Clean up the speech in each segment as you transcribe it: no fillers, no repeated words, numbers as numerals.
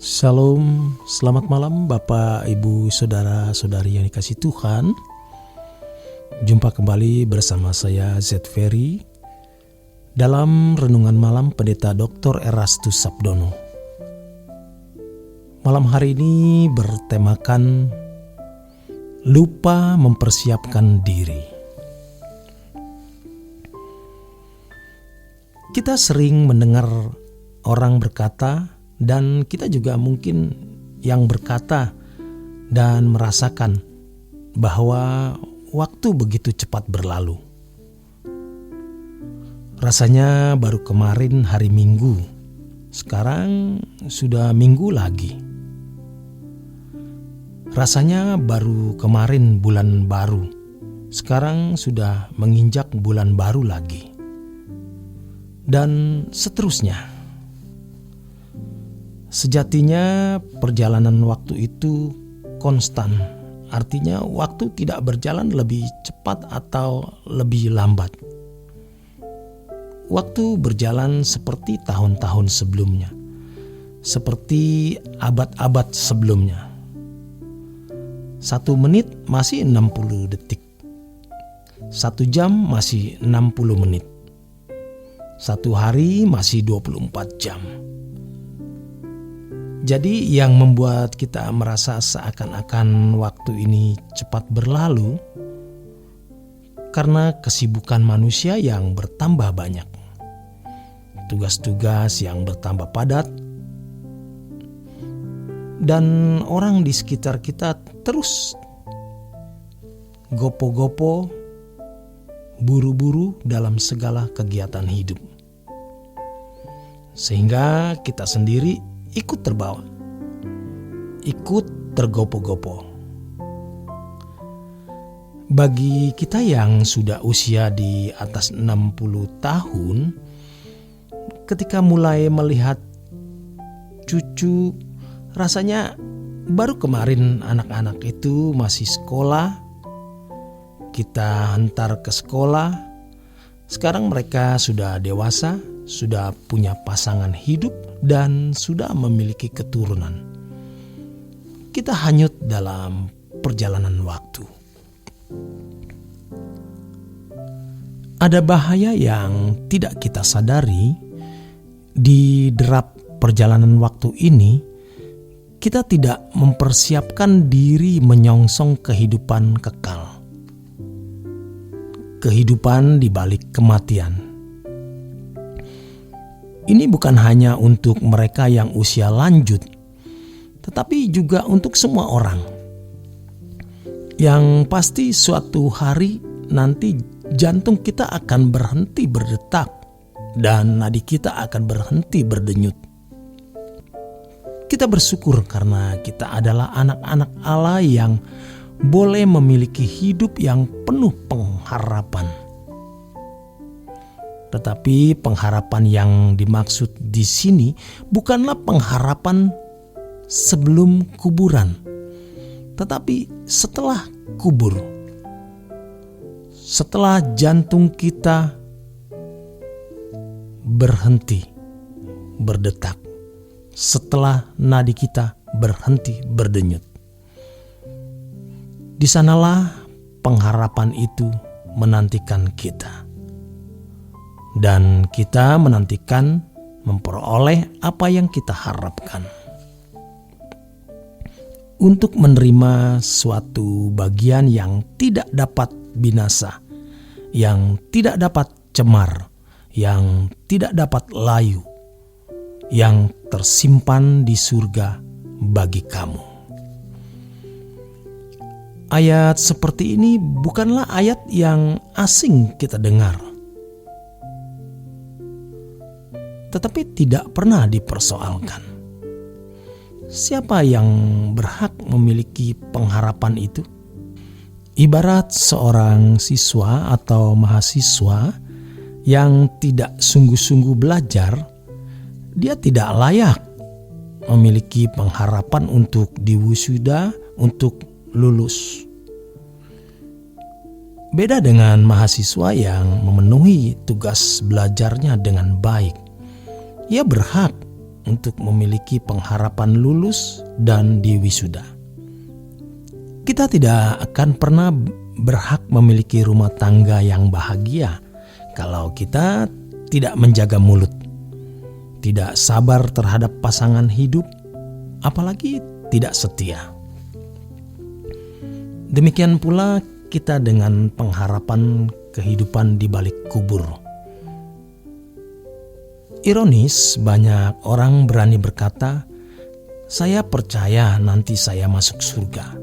Shalom, selamat malam Bapak, Ibu, Saudara-saudari yang dikasihi Tuhan. Jumpa kembali bersama saya Z Ferry dalam Renungan Malam Pendeta Dr. Erastus Sabdono. Malam hari ini bertemakan lupa mempersiapkan diri. Kita sering mendengar orang berkata, dan kita juga mungkin yang berkata dan merasakan bahwa waktu begitu cepat berlalu. Rasanya baru kemarin hari Minggu, sekarang sudah Minggu lagi. Rasanya baru kemarin bulan baru, sekarang sudah menginjak bulan baru lagi. Dan seterusnya. Sejatinya perjalanan waktu itu konstan, artinya waktu tidak berjalan lebih cepat atau lebih lambat. Waktu berjalan seperti tahun-tahun sebelumnya, seperti abad-abad sebelumnya. 1 menit masih 60 detik, 1 jam masih 60 menit, 1 hari masih 24 jam. Jadi yang membuat kita merasa seakan-akan waktu ini cepat berlalu karena kesibukan manusia yang bertambah banyak, tugas-tugas yang bertambah padat, dan orang di sekitar kita terus gopo-gopo, buru-buru dalam segala kegiatan hidup. Sehingga kita sendiri ikut terbawa, ikut tergopo-gopo. Bagi kita yang sudah usia di atas 60 tahun, ketika mulai melihat cucu, rasanya baru kemarin anak-anak itu masih sekolah, kita hantar ke sekolah, sekarang mereka sudah dewasa, sudah punya pasangan hidup, dan sudah memiliki keturunan. Kita hanyut dalam perjalanan waktu. Ada bahaya yang tidak kita sadari. Di derap perjalanan waktu ini, kita tidak mempersiapkan diri menyongsong kehidupan kekal. Kehidupan di balik kematian. Ini bukan hanya untuk mereka yang usia lanjut, tetapi juga untuk semua orang. Yang pasti suatu hari nanti jantung kita akan berhenti berdetak dan nadi kita akan berhenti berdenyut. Kita bersyukur karena kita adalah anak-anak Allah yang boleh memiliki hidup yang penuh pengharapan. Tetapi pengharapan yang dimaksud di sini bukanlah pengharapan sebelum kuburan, tetapi setelah kubur. Setelah jantung kita berhenti berdetak, setelah nadi kita berhenti berdenyut. Di sanalah pengharapan itu menantikan kita. Dan kita menantikan memperoleh apa yang kita harapkan. Untuk menerima suatu bagian yang tidak dapat binasa, yang tidak dapat cemar, yang tidak dapat layu, yang tersimpan di surga bagi kamu. Ayat seperti ini bukanlah ayat yang asing kita dengar, tetapi tidak pernah dipersoalkan. Siapa yang berhak memiliki pengharapan itu? Ibarat seorang siswa atau mahasiswa yang tidak sungguh-sungguh belajar, dia tidak layak memiliki pengharapan untuk diwisuda, untuk lulus. Beda dengan mahasiswa yang memenuhi tugas belajarnya dengan baik. Ia berhak untuk memiliki pengharapan lulus dan diwisuda. Kita tidak akan pernah berhak memiliki rumah tangga yang bahagia kalau kita tidak menjaga mulut, tidak sabar terhadap pasangan hidup, apalagi tidak setia. Demikian pula kita dengan pengharapan kehidupan di balik kubur. Ironis, banyak orang berani berkata, "Saya percaya nanti saya masuk surga."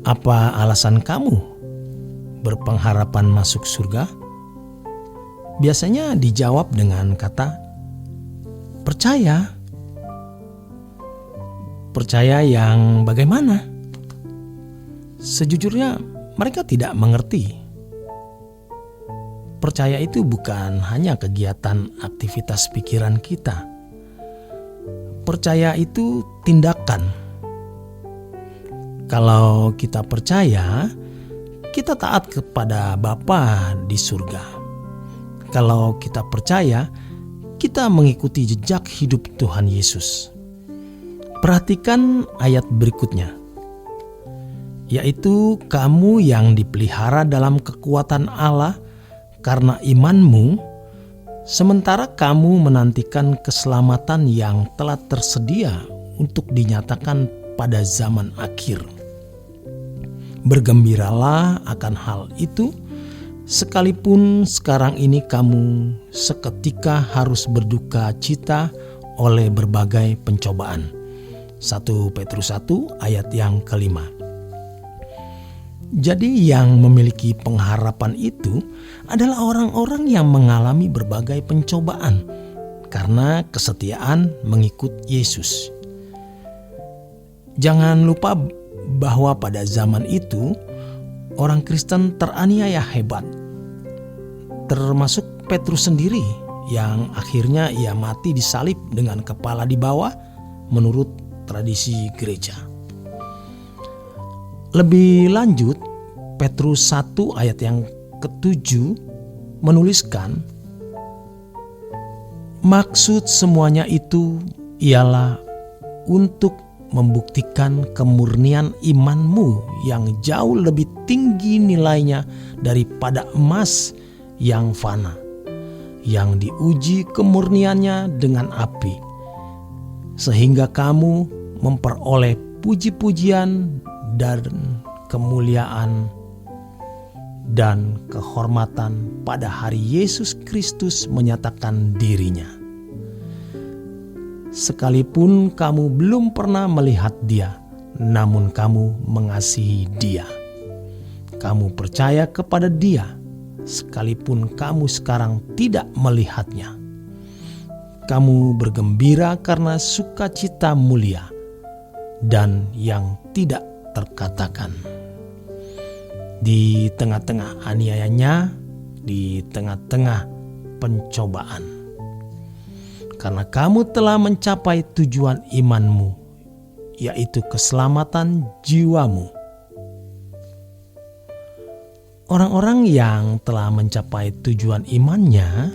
Apa alasan kamu berpengharapan masuk surga? Biasanya dijawab dengan kata, "Percaya." Percaya yang bagaimana? Sejujurnya mereka tidak mengerti. Percaya itu bukan hanya kegiatan aktivitas pikiran kita. Percaya itu tindakan. Kalau kita percaya, kita taat kepada Bapa di surga. Kalau kita percaya, kita mengikuti jejak hidup Tuhan Yesus. Perhatikan ayat berikutnya, yaitu kamu yang dipelihara dalam kekuatan Allah karena imanmu, sementara kamu menantikan keselamatan yang telah tersedia untuk dinyatakan pada zaman akhir. Bergembiralah akan hal itu, sekalipun sekarang ini kamu seketika harus berduka cita oleh berbagai pencobaan. 1 Petrus 1 ayat yang kelima. Jadi yang memiliki pengharapan itu adalah orang-orang yang mengalami berbagai pencobaan karena kesetiaan mengikut Yesus. Jangan lupa bahwa pada zaman itu orang Kristen teraniaya hebat, termasuk Petrus sendiri yang akhirnya ia mati disalib dengan kepala di bawah menurut tradisi gereja. Lebih lanjut, Petrus 1 ayat yang ke-7 menuliskan, maksud semuanya itu ialah untuk membuktikan kemurnian imanmu yang jauh lebih tinggi nilainya daripada emas yang fana, yang diuji kemurniannya dengan api, sehingga kamu memperoleh puji-pujian dan kemuliaan dan kehormatan pada hari Yesus Kristus menyatakan dirinya. Sekalipun kamu belum pernah melihat Dia, namun kamu mengasihi Dia. Kamu percaya kepada Dia, sekalipun kamu sekarang tidak melihatnya. Kamu bergembira karena sukacita mulia dan yang tidak terkatakan. Di tengah-tengah aniayanya, di tengah-tengah pencobaan. Karena kamu telah mencapai tujuan imanmu, yaitu keselamatan jiwamu. Orang-orang yang telah mencapai tujuan imannya,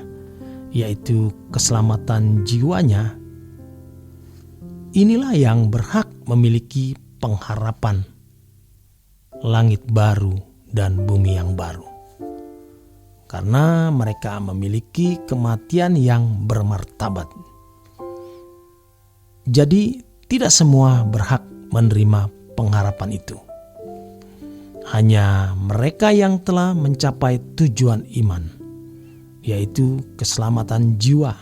yaitu keselamatan jiwanya, inilah yang berhak memiliki pengharapan langit baru dan bumi yang baru. Karena mereka memiliki kematian yang bermartabat. Jadi tidak semua berhak menerima pengharapan itu. Hanya mereka yang telah mencapai tujuan iman, yaitu keselamatan jiwa.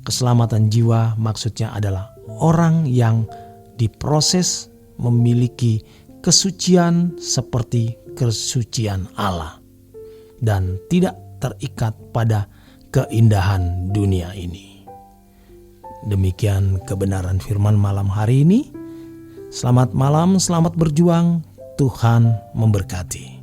Keselamatan jiwa maksudnya adalah orang yang diproses memiliki kesucian seperti kesucian Allah dan tidak terikat pada keindahan dunia ini. Demikian kebenaran firman malam hari ini. Selamat malam, selamat berjuang. Tuhan memberkati.